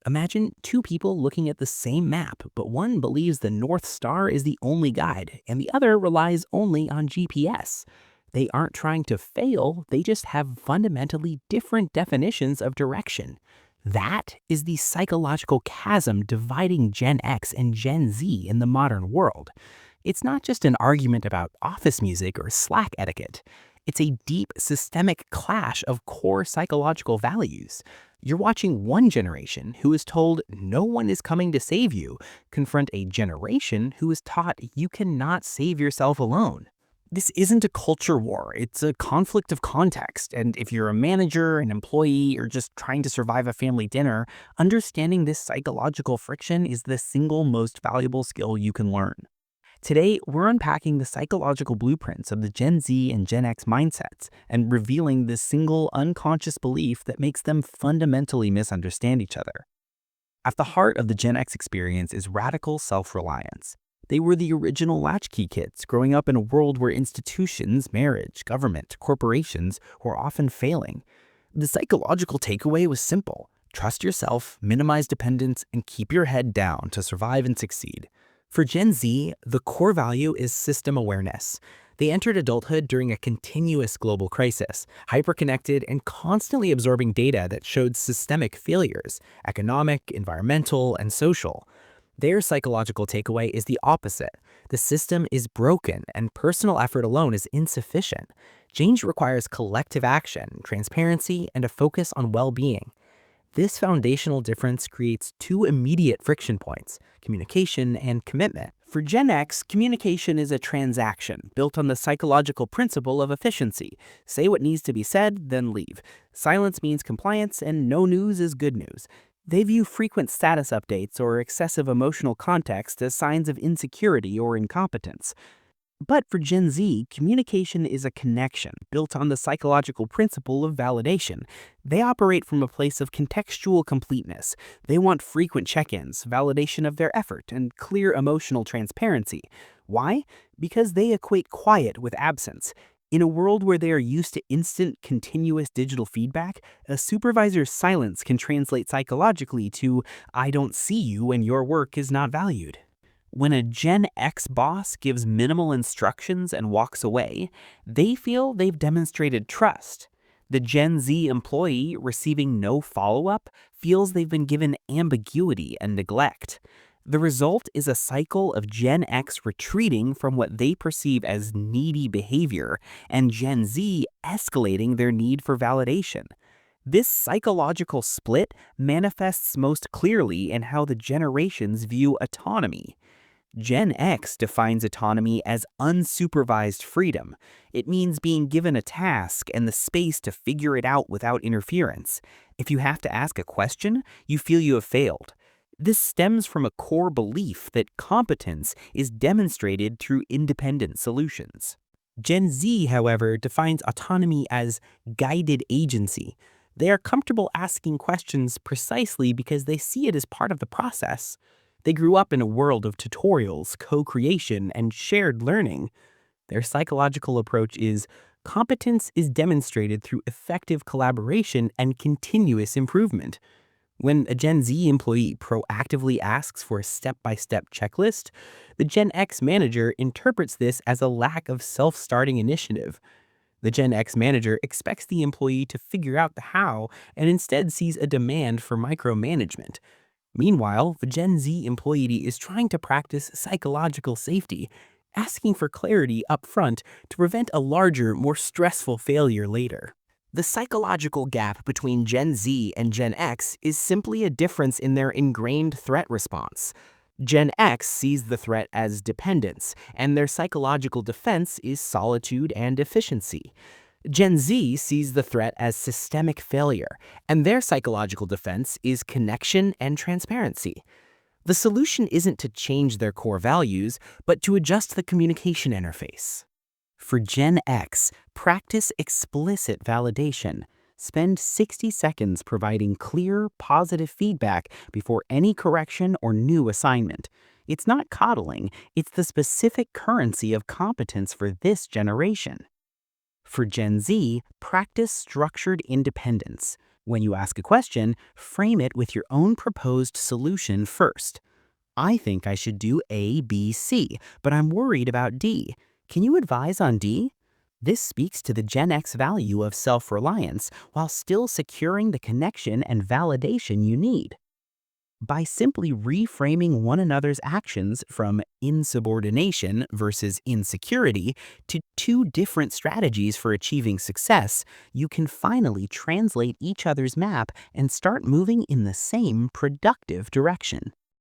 Imagine two people looking at the same map, but one believes the North Star is the only guide, and the other relies only on GPS. They aren't trying to fail, they just have fundamentally different definitions of direction. That is the psychological chasm dividing Gen X and Gen Z in the modern world. It's not just an argument about office music or Slack etiquette. It's a deep systemic clash of core psychological values. You're watching one generation who is told no one is coming to save you confront a generation who is taught you cannot save yourself alone. This isn't a culture war, it's a conflict of context. And if you're a manager, an employee, or just trying to survive a family dinner, understanding this psychological friction is the single most valuable skill you can learn. Today, we're unpacking the psychological blueprints of the Gen Z and Gen X mindsets and revealing the single unconscious belief that makes them fundamentally misunderstand each other. At the heart of the Gen X experience is radical self-reliance. They were the original latchkey kids growing up in a world where institutions, marriage, government, corporations were often failing. The psychological takeaway was simple: trust yourself, minimize dependence, and keep your head down to survive and succeed. For Gen Z, the core value is system awareness. They entered adulthood during a continuous global crisis, hyperconnected and constantly absorbing data that showed systemic failures: economic, environmental, and social. Their psychological takeaway is the opposite. The system is broken and personal effort alone is insufficient. Change requires collective action, transparency, and a focus on well-being. This foundational difference creates two immediate friction points: communication and commitment. For Gen X, communication is a transaction built on the psychological principle of efficiency. Say what needs to be said, then leave. Silence means compliance, and no news is good news. They view frequent status updates or excessive emotional context as signs of insecurity or incompetence. But for Gen Z, communication is a connection built on the psychological principle of validation. They operate from a place of contextual completeness. They want frequent check-ins, validation of their effort, and clear emotional transparency. Why? Because they equate quiet with absence. In a world where they are used to instant, continuous digital feedback, a supervisor's silence can translate psychologically to "I don't see you and your work is not valued." When a Gen X boss gives minimal instructions and walks away, they feel they've demonstrated trust. The Gen Z employee receiving no follow-up feels they've been given ambiguity and neglect. The result is a cycle of Gen X retreating from what they perceive as needy behavior and Gen Z escalating their need for validation. This psychological split manifests most clearly in how the generations view autonomy. Gen X defines autonomy as unsupervised freedom. It means being given a task and the space to figure it out without interference. If you have to ask a question, you feel you have failed. This stems from a core belief that competence is demonstrated through independent solutions. Gen Z, however, defines autonomy as guided agency. They are comfortable asking questions precisely because they see it as part of the process. They grew up in a world of tutorials, co-creation, and shared learning. Their psychological approach is competence is demonstrated through effective collaboration and continuous improvement. When a Gen Z employee proactively asks for a step-by-step checklist, the Gen X manager interprets this as a lack of self-starting initiative. The Gen X manager expects the employee to figure out the how and instead sees a demand for micromanagement. Meanwhile, the Gen Z employee is trying to practice psychological safety, asking for clarity up front to prevent a larger, more stressful failure later. The psychological gap between Gen Z and Gen X is simply a difference in their ingrained threat response. Gen X sees the threat as dependence, and their psychological defense is solitude and efficiency. Gen Z sees the threat as systemic failure, and their psychological defense is connection and transparency. The solution isn't to change their core values, but to adjust the communication interface. For Gen X, practice explicit validation. Spend 60 seconds providing clear, positive feedback before any correction or new assignment. It's not coddling, it's the specific currency of competence for this generation. For Gen Z, practice structured independence. When you ask a question, frame it with your own proposed solution first. I think I should do A, B, C, but I'm worried about D. Can you advise on D? This speaks to the Gen X value of self-reliance while still securing the connection and validation you need. By simply reframing one another's actions from insubordination versus insecurity to two different strategies for achieving success, you can finally translate each other's map and start moving in the same productive direction.